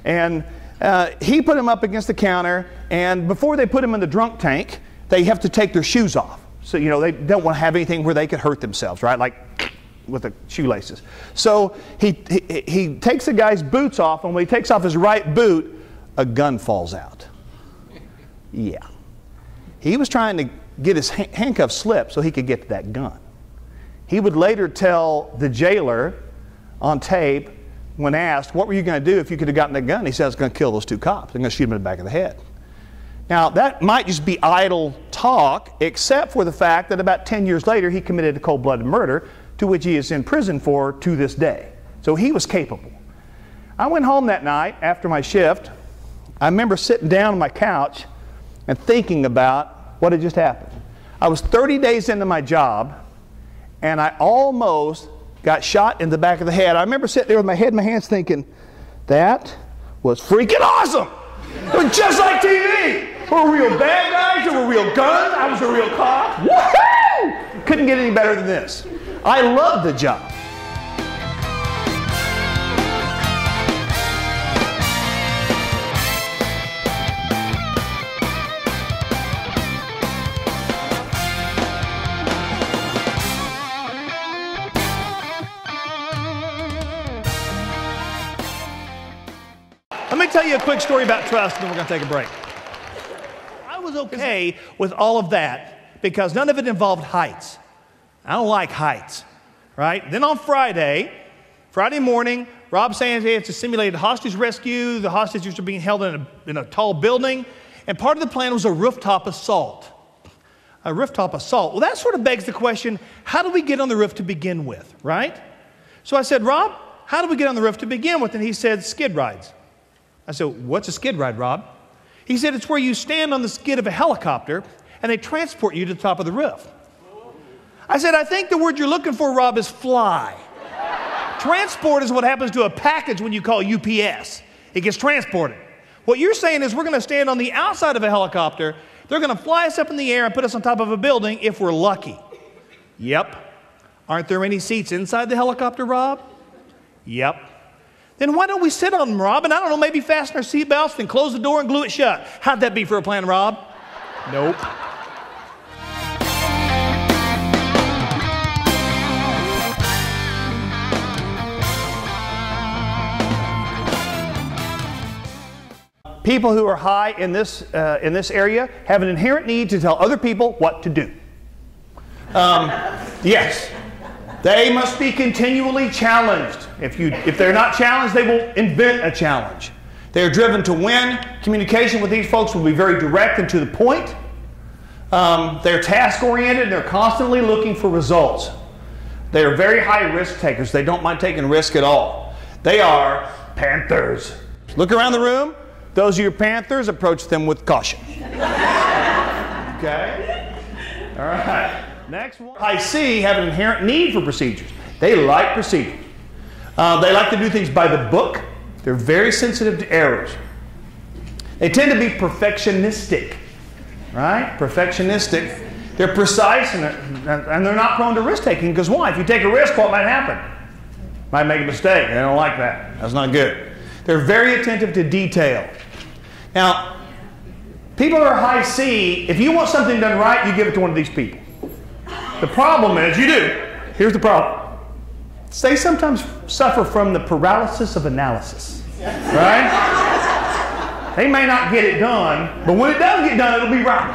And he put him up against the counter, and before they put him in the drunk tank, they have to take their shoes off. So, you know, they don't want to have anything where they could hurt themselves, right? Like with the shoelaces. So he takes the guy's boots off, and when he takes off his right boot, a gun falls out. Yeah. He was trying to get his handcuffs slipped so he could get to that gun. He would later tell the jailer on tape, when asked, what were you going to do if you could have gotten that gun? He said, I was going to kill those two cops. I'm going to shoot them in the back of the head. Now, that might just be idle talk, except for the fact that about 10 years later, he committed a cold-blooded murder, to which he is in prison for to this day. So he was capable. I went home that night after my shift. I remember sitting down on my couch and thinking about what had just happened. I was 30 days into my job, and I almost got shot in the back of the head. I remember sitting there with my head in my hands thinking, that was freaking awesome. It was just like TV. There were real bad guys, there were real guns, I was a real cop. Woohoo! Couldn't get any better than this. I loved the job. Let me tell you a quick story about trust, and then we're going to take a break. I was okay with all of that because none of it involved heights. I don't like heights, right? Then on Friday morning, Rob saying, hey, it's a simulated hostage rescue. The hostages are being held in a tall building, and part of the plan was a rooftop assault. A rooftop assault. Well, that sort of begs the question, how do we get on the roof to begin with, right? So I said, Rob, how do we get on the roof to begin with? And he said, skid rides. I said, what's a skid ride, Rob? He said, it's where you stand on the skid of a helicopter and they transport you to the top of the roof. I said, I think the word you're looking for, Rob, is fly. Transport is what happens to a package when you call UPS. It gets transported. What you're saying is we're going to stand on the outside of a helicopter. They're going to fly us up in the air and put us on top of a building if we're lucky. Yep. Aren't there any seats inside the helicopter, Rob? Yep. Then why don't we sit on them, Rob? And I don't know, maybe fasten our seatbelts and close the door and glue it shut. How'd that be for a plan, Rob? Nope. People who are high in this area have an inherent need to tell other people what to do. Yes. They must be continually challenged. If they're not challenged, they will invent a challenge. They're driven to win. Communication with these folks will be very direct and to the point. They're task-oriented, and they're constantly looking for results. They are very high risk takers. They don't mind taking risk at all. They are panthers. Look around the room. Those are your panthers. Approach them with caution. Okay? All right. Next one. High C have an inherent need for procedures. They like procedures. They like to do things by the book. They're very sensitive to errors. They tend to be perfectionistic, right? Perfectionistic. They're precise and they're not prone to risk-taking because why? If you take a risk, what might happen? Might make a mistake. They don't like that. That's not good. They're very attentive to detail. Now, people who are high C, if you want something done right, you give it to one of these people. The problem is, you do. Here's the problem. They sometimes suffer from the paralysis of analysis, right? They may not get it done, but when it does get done, it'll be right.